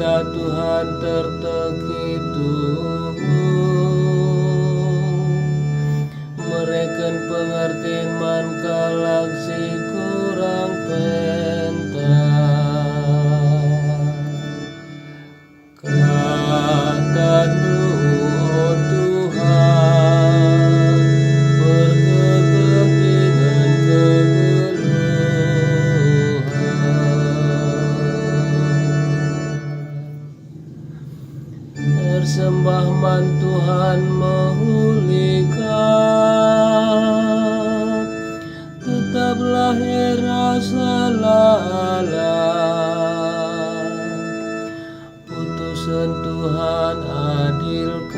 kata Tuhan tertekitu, mereken pengertian man galaksi kurang pentas. Kata-Nu, oh Tuhan, bergegah dengan kegeluhan. Tersembah man Tuhan memulihkan, tetaplah rasa lalah. Putusan Tuhan adilkan,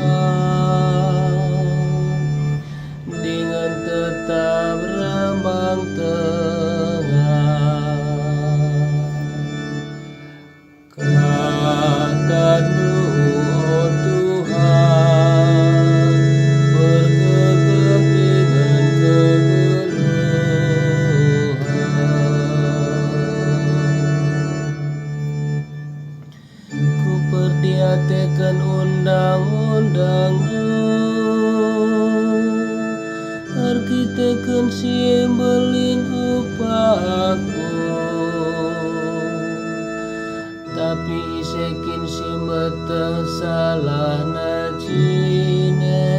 dengan tetap rembang tengah. Kata-Nu, oh Tuhan, bergegah dengan kegeluhan. Ku perdiatekan undang-undang-Nu, arkitekan simbelin upahku, tapi isekin simbeteh salah najine.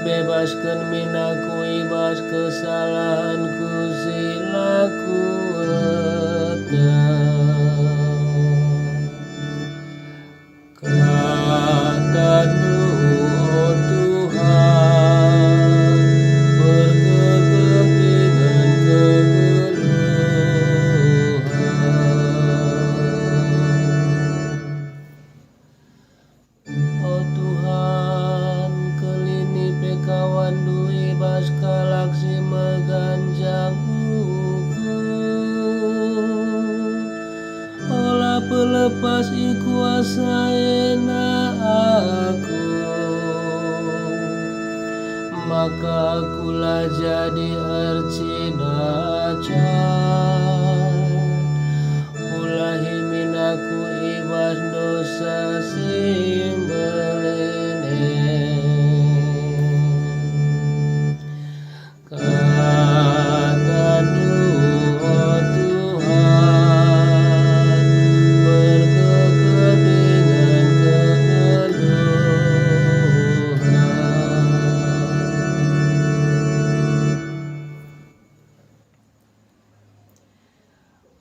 Bebaskan minaku ibas kesalahanku silaku Kata-Nu, oh Tuhan, bergegah dengan kegeluhan. Oh Tuhan, kelini pekawan dui bas galaksi meganjang hukum. Olah pelepas ikuasaena aku, maka akulah jadi arcina can. Ulahi minaku ibas dosa simbelene. Kata-Nu, oh Tuhan, bergegah dengan kegeluhan.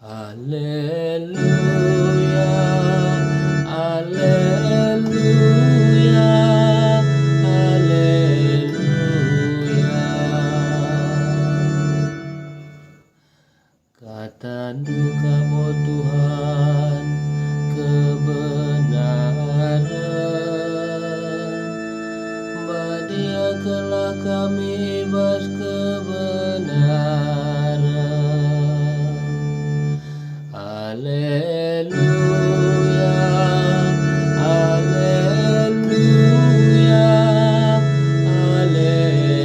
Haleluya, haleluya, haleluya. Kata-Nu kamu Tuhan kebenaran, badiakanlah kami ibas kebenaran. Haleluya, haleluya, haleluya.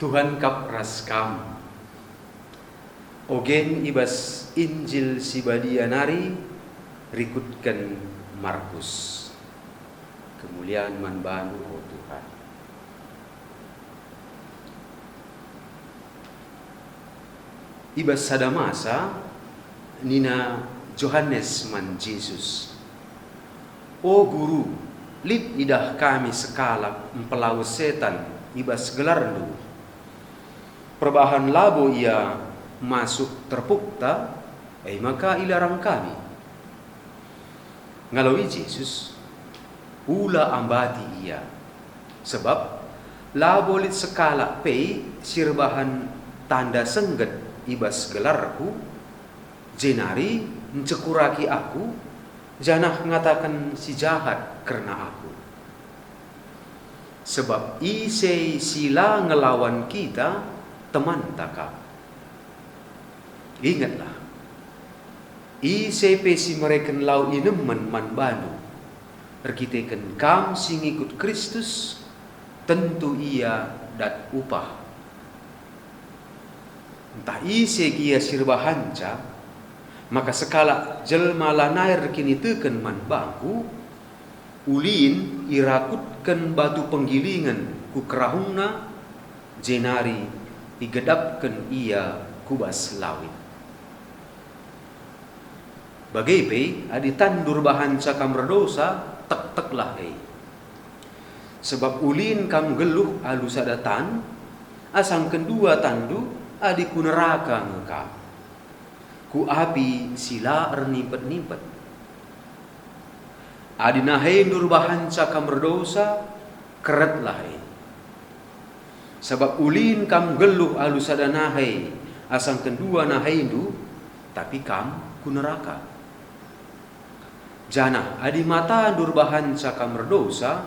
Tuhan kap raskam, ogen ibas Injil si badianari rikutkan Markus. Kemuliaan man banu, oh Tuhan. Ibas sada masa nina Johannes man Jesus, o guru, lip idah kami sekalak empelaus setan ibas gelarndu. Perbahan labo ia masuk terpukta, maka ilarang kami. Ngalawi Jesus, ula ambati ia, sebab labo lit sekala pei sirbahan tanda sengget ibas gelarku, jenari mencekuraki aku, janah ngatakan si jahat karena aku. Sebab isei sila ngelawan kita, teman takap. Ingatlah, ICP si mereka lau inemen man banu. Erkitekan kam sing ikut Kristus, tentu ia dat upah. Entah ise kia sirbahanca, maka sekala jelma lanair kini teken man bangku, ulin irakutkan batu penggilingan ku kerahungna, jenari igedapkan ia kubas lawit. Bagai pe adi tandur bahan cakam redosa tek lah sebab ulin kam geluh alu sadatan asang kedua tandu adi ku neraka ngeka ku api sila ernimpet-nimpet adi nahe nur bahan cakam redosa keret lah sebab ulin kam geluh alu sadanahe asang kedua nahe indu tapi kam ku neraka. Jana adi mata durbahan cakam redosa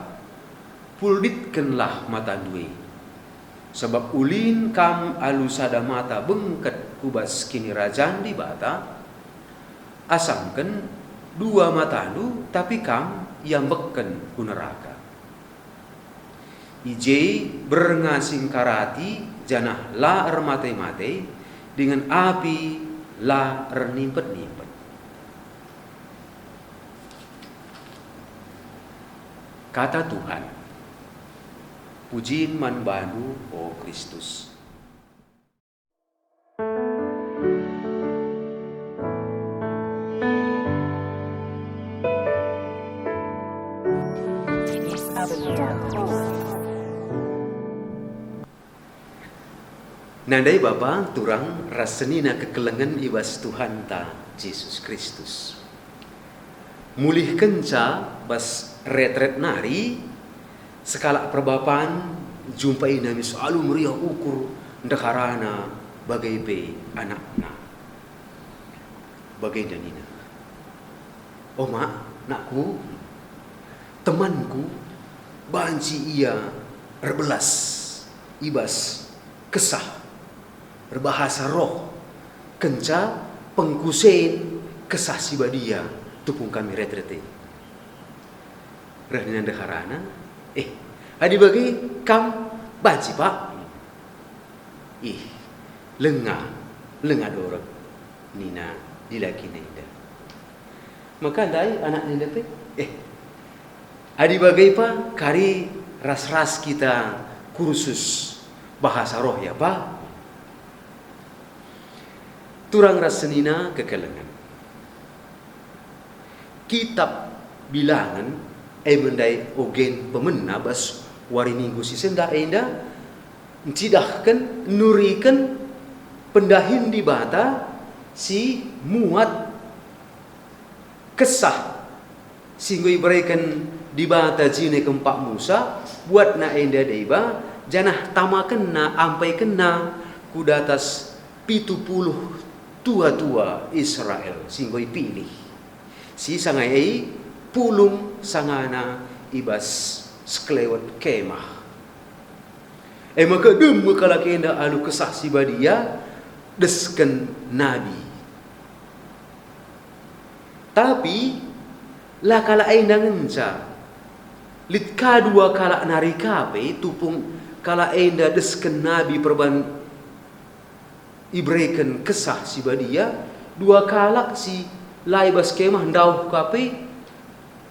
pulditkenlah mata due sebab ulin kam alusada mata bengket kubas kini rajan di bata asangken dua mata lu tapi kam yang beken ku neraka. Ije berngasing karati jana la mate dengan api la nimpet-nimpet. Kata Tuhan, pujiin man banu o Kristus. Nandai Bapa turang rasenina kekelengan ibas Tuhan ta Yesus Kristus. Mulih kenca bas retret nari sekala perbapan jumpai nami selalu meriah ukur ndekarana bagai be anakna bagai danina. Oh mak, nakku, temanku, banci ia erbelas ibas kesah berbahasa roh kenca pengkusen kesah sibadia tupung kami retrete rahina dekarana adi bagi kam banci pak lenga dorok nina dilaki nenda maka dai anak nenda pe adi bagi pak kari ras kita kursus bahasa roh ya pak turang rasenina kekelengan kitab bilangan mendai ogen pemena bas wari minggu si senda enda cidahkan nurikan pendahin di bata si muat kesah sehingga iberikan di bata jine kempak Musa buat na enda deba janah tamakan na ampai kena kudatas 70 tua Israel sehingga pilih si sangai pulung sangana ibas sklewat kemah maka dem kala kenda alu kesah si badia desken nabi tapi la kala aina ngenca lit kadua kala narikape tupung kala aina desken nabi perban ibreken kesah si badia dua kalak si laibas kemah ndau kape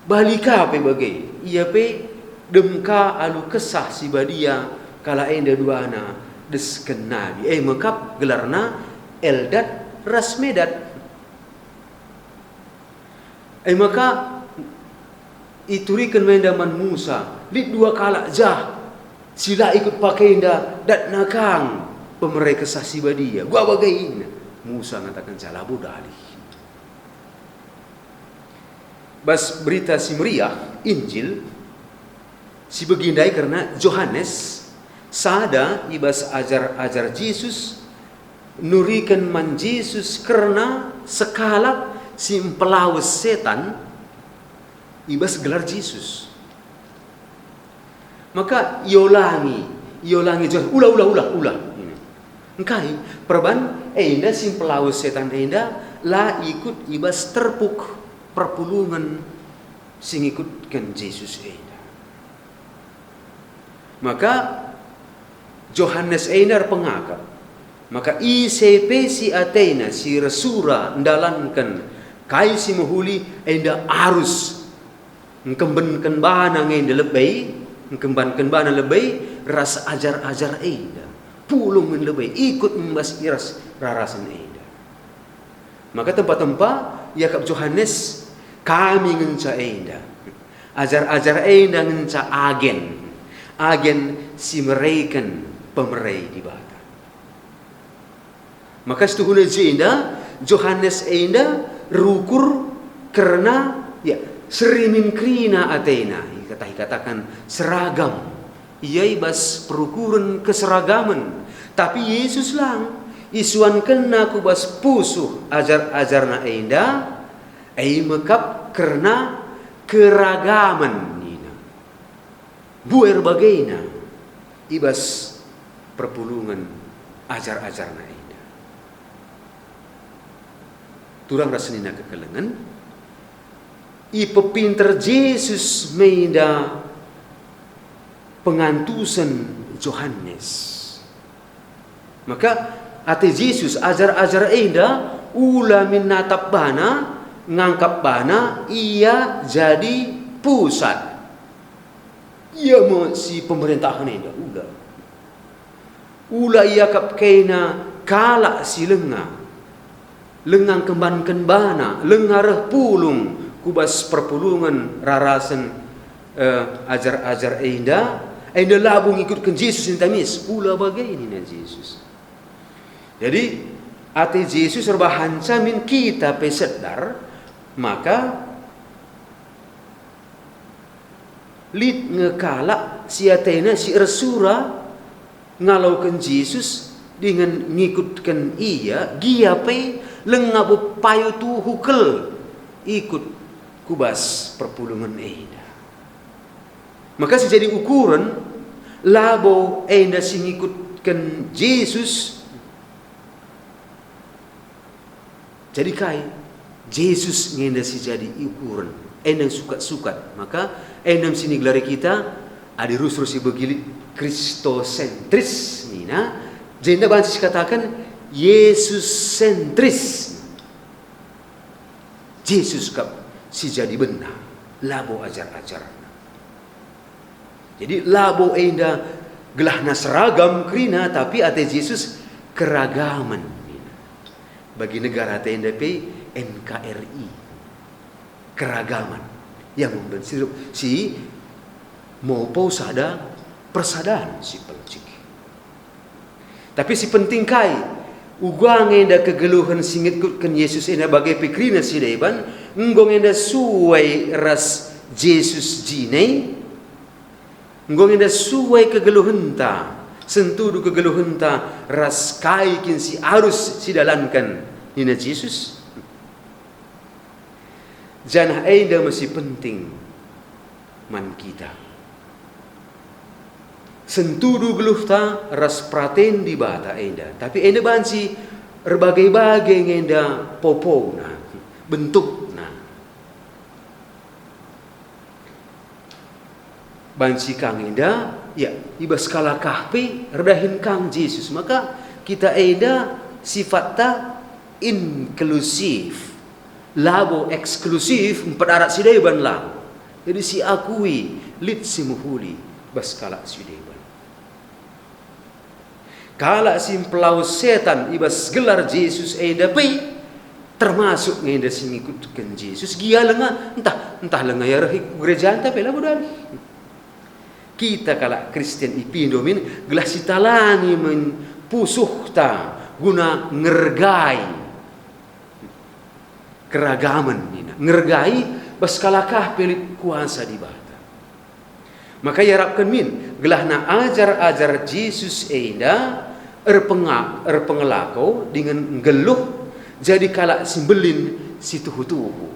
balik kape bagai ia pe demka alu kesah si badia kala enda duana desken nabi mekap gelarna Eldad Rasmedat maka iturikan mendaman Musa lit dua kalak jah sila ikut pakai inda dat nakang pemerai kesah si badia gua bagain Musa ngatakan salah budali bas berita si meriah Injil si begindai karena Johannes sada ibas ajar Yesus nurikan man Yesus karena sekalak si pelawas setan ibas gelar Yesus maka iolangi ulah ini engkai perban enda si pelawas setan enda lah ikut ibas terpuk perpulungan sing ikutkan Yesus eda. Maka Johannes einar pengakap. Maka ICP si Athena si resura ndalankan kai si mahuli enda arus ngkembenkan bana ngenda lebay ngkembankan bana lebay ras ajar-ajar enda pulung lebay ikut membas iras rarasan enda. Maka tempat-tempat yakap Johannes kami ngenca enda ajar-ajar enda ngenca agen si meraikan pemerai di bata. Maka setuhuna enda Johannes enda rukur karena ya serimin krina Athena katakan seragam ia ibas perukuran keseragaman tapi Yesus lang isuan kena kubas pusuh ajar-ajarna enda mekap karena keragaman nina buer bagaina ibas perpulungan ajar-ajarna enda. Turang rasanina kekelengan ipepinter Yesus meida pengantusan Johannes. Maka ate Yesus ajar-ajar enda ula minatap bana ngangkap bana ia jadi pusat. Ia si pemerintahan enda ula ia kap kena kala si lengang kembankan bana lengareh pulung kubas perpulungan rarasan ajar-ajar enda labung ikutkan Yesus intamis ula bagai ini Yesus. Jadi ate Yesus serbahanca min kita pesedar maka lit ngekala si Athena si Resura ngalaukan Yesus dengan ngikutkan ia giape lengabu payu tu hukel ikut kubas perpulungan enda. Maka sejadi ukuran labo enda sing ikutkan Yesus jadi kai Yesus ngenda si jadi ukuran enda sukat-sukat maka enda sini gelari kita adi rus-rus begilit kristosentris nina jenda bansis katakan Yesus sentris. Yesus kap si jadi benar labo ajar-ajar. Jadi labo enda gelahna seragam krina tapi ate Yesus keragaman. Bagi negara ate enda pe NKRI keragaman yang membentuk si mau sada persadaan si pelcik. Tapi si penting kai ugang enda kegeluhan singit kutkan Yesus enda bagai pikrina si deban ngong enda suai ras Yesus jinei ngong enda suai kegeluhan ta sentudu kegeluhan ta ras kai kin si arus si dalankan nina Yesus janah enda masih penting man kita sentudu geluh ta ras praten di bata enda tapi enda bansi berbagai-bagai enda popo na bentuk na bansi kang enda ya ibas kala kahpe redahin kang Yesus maka kita enda sifatta inklusif labo eksklusif empadarat sideban lang jadi si akui lit si muhuli bas kala sideban kala simpelau setan ibas gelar Yesus edapi termasuk ngenda sing ikutkan Yesus gia lenga entah lenga ya gereja anta pela bodan kita kala Kristen ipindomin gelah sitalani men pusuh ta guna ngergai keragaman nina ngergai bas kalakah pelit kuasa di bata maka yarapkan min gelahna ajar-ajar Yesus enda erpengelakau dengan geluh jadi kalak simbelin situhu-tuhu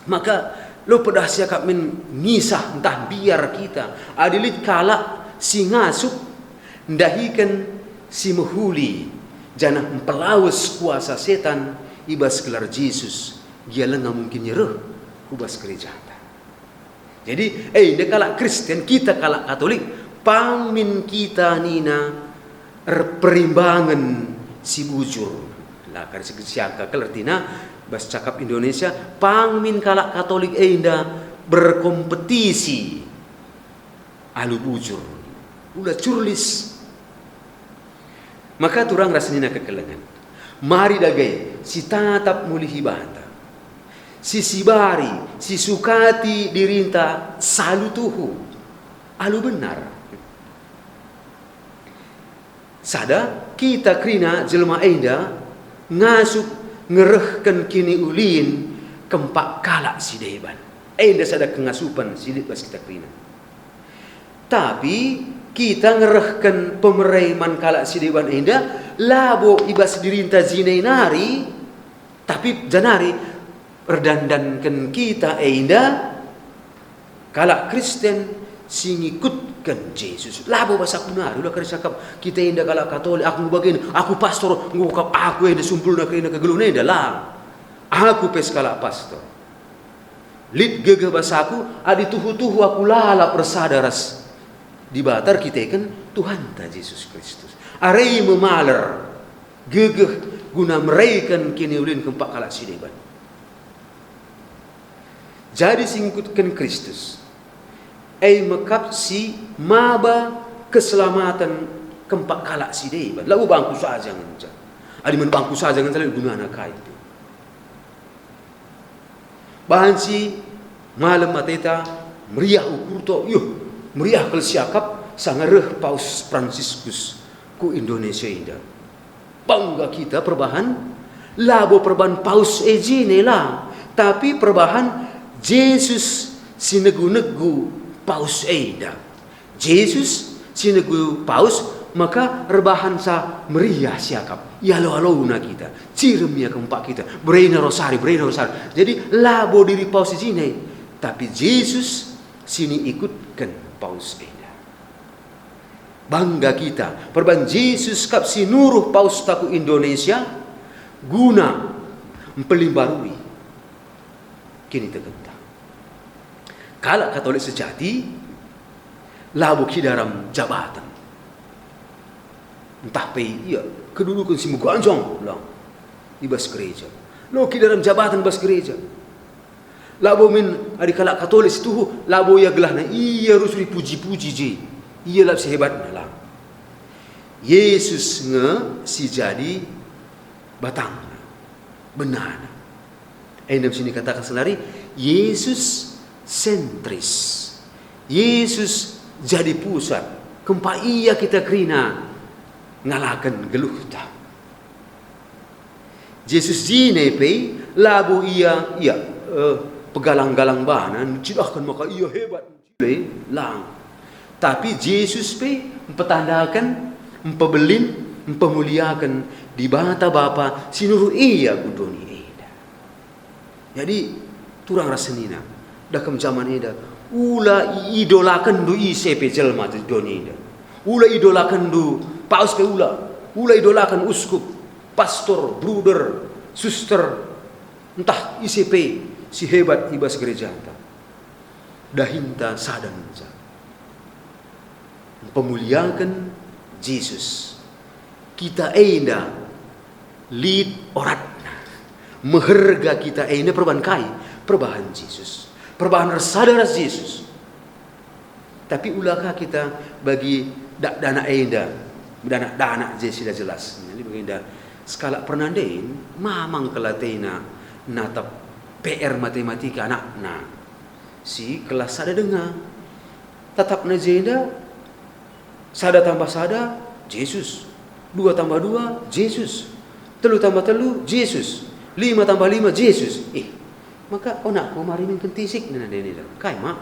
maka lo pedah siakap min ngisah entah biar kita adilit kalak si ngasup ndahikan si mehuli janah mempelawas kuasa setan ibas gelar Jesus. Dia nggak mungkin nyerah kubas gereja. Jadi, dia kalak Kristen, kita kalak Katolik, pangmin kita nina perimbangan si bujur. Lah kan siangka kelertina bas cakap Indonesia, pangmin kalak Katolik inda berkompetisi alu bujur. Ulah curlis. Maka turang rasanya kekelengan. Mari dagai si tatap muli hibata. Si sibari, si sukati dirinta salutuhu. Alu benar. Sada kita krina jelma enda ngasuk ngerehkan kini ulin kempak kalak si deban. Enda sada kengasupan silit bas kita krina. Tapi kita ngerehkan pemeraiman kalak si deban enda labo ibas dirinta zinenari, tapi janari perdandankan kita enda kalak Kristen singikutkan Yesus. Labo bahasa kunar ulah kena cakap kita enda kalak Katolik aku bagian aku pastor ngukap aku enda sumpul nak enda kegelun enda lah. Aku pes kalak pastor. Lid gege bahasa aku adi tuhu-tuhu aku lalap resadaras di batar kita kan Tuhan ta Yesus Kristus. Arei memaler gege guna meraikan kini ulin kempak kalak sideban. Jadi singkutkan Kristus. Mekap si maba keselamatan kempak kalak si deban. Lalu bangku saja ngenca. Adi men bangku saja ngenca lalu guna kai itu. Bahan si malam mateta meriah ukurto. Meriah kelsiakap sangareh Paus Franciscus ku Indonesia indah. Bangga kita perbahan. Labo perbahan Paus ejine lah. Tapi perbahan Yesus sinegu-negu Paus eda. Yesus sinegu Paus maka rebahan sa meriah siakap. Ya lo na kita. Cirem ya kempak kita. Berena rosari. Jadi labo diri Paus sini. Tapi Yesus sini ikutkan Paus eda. Bangga kita. Perban Yesus kap sinuruh Paus taku Indonesia guna mempelimbarui. Kini tegentang. Kalak Katolik sejati labo ki dalam jabatan. Entah pei iya kedudukan si muka anjong lang ibas gereja. Lo ki dalam jabatan bas gereja. Labo min adi kalak Katolik itu labo ya gelah na iya harus dipuji-puji je. Iya lab sehebat na lang. Yesus nge si jadi batang benar. Dalam sini katakan selari Yesus sentris. Yesus jadi pusat. Kempa iya kita krina ngalakan geluh ta. Yesus jine pe labu iya pegalang-galang banan cidahkan maka iya hebat lang. Tapi Yesus pe mempetandakan, mempebelin, mempemuliakan di bata Bapa sinuruh iya gudoni eda. Jadi turang rasenina dakam zaman eda ula idolakan du ICP jelma di dunia eda. Ula idolakan du paus pe ula idolakan uskup, pastor, bruder, suster, entah ICP si hebat ibas gereja anta. Dahinta sadan pemuliakan Yesus. Kita enda lead orat meherga kita enda perbahan Yesus. Perbahan sadaras Yesus. Tapi ulakah kita bagi dana enda dana Yesus sudah jelas. Jadi baginda skala pernandain mamang kelatena natap PR matematika anak si kelas sada dengar tetap na jenda sada tambah sada Yesus 2 tambah 2 Yesus 3 tambah 3 Yesus 5 tambah 5 Yesus maka onakku mari min kentisik na deni kai mak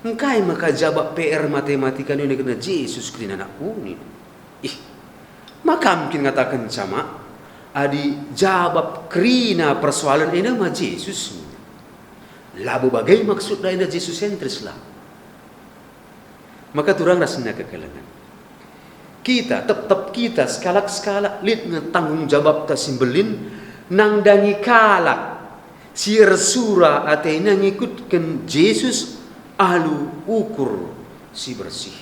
engkai maka jabak PR matematika ni kena Yesus kena anakku ni maka mungkin ngatakan sama adi jawab krina persoalan ini mah Yesus. Labu bagai maksud dah Yesus sentris lah. Maka turang rasanya kekelengan. kita tetap kita skalak lit tanggung jawab ta simbelin nang dangi kalak si resura atena ngikutkan Yesus alu ukur si bersih.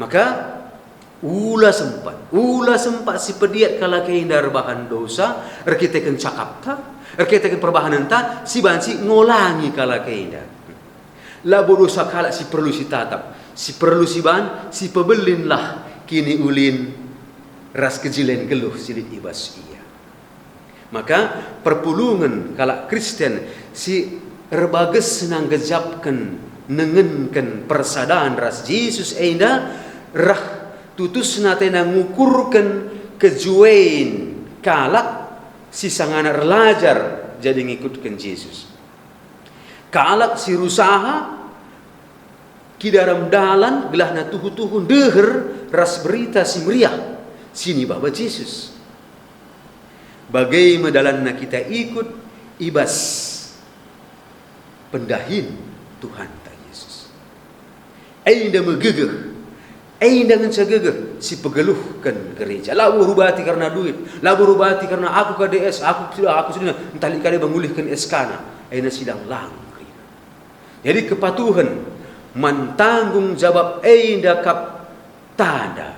Maka ula sempat si pediat kala kehindar bahan dosa kita kan cakap ta kita kan perbahanan ta si bansi ngolangi kala kehindar labo dosa kala si perlu si tatap si perlu si ban si pebelin lah kini ulin ras kejilen geluh silit ibas iya. Maka perpulungan kala Kristen si erbages senang gejapkan nengenkan persadaan ras Yesus enda rah tutus natena ngukurkan kejuain kalak si sangana relajar jadi ngikutkan Yesus. Kalak si rusaha kidaram dalan gelahna tuhu-tuhu deher ras berita si meriah sini bahwa Yesus. Bagaimana dalanna kita ikut ibas pendahin Tuhan ta Yesus. Ainda megegeh, ainda ngensagegeh si pegeluhkan gereja. Labu rubati karena duit, labu rubati karena aku KDS, aku sudah entali kali mengulihkan eskana. Ainda sidang lang. Jadi kepatuhan mentanggung jawab ainda kap tanda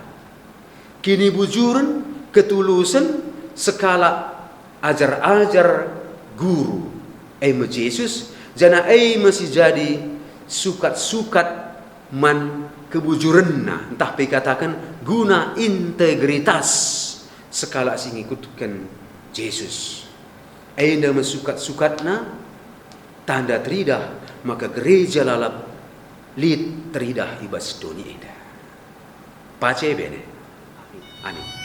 kini bujuran ketulusan sekala ajar-ajar guru Yesus jana masih jadi sukat-sukat man kebujurenna entah dikatakan guna integritas sekala sing ikutkan Yesus ainda mesukat-sukatna tanda teridah maka gereja lalap lid teridah ibas doni enda. Pace bene. Amin.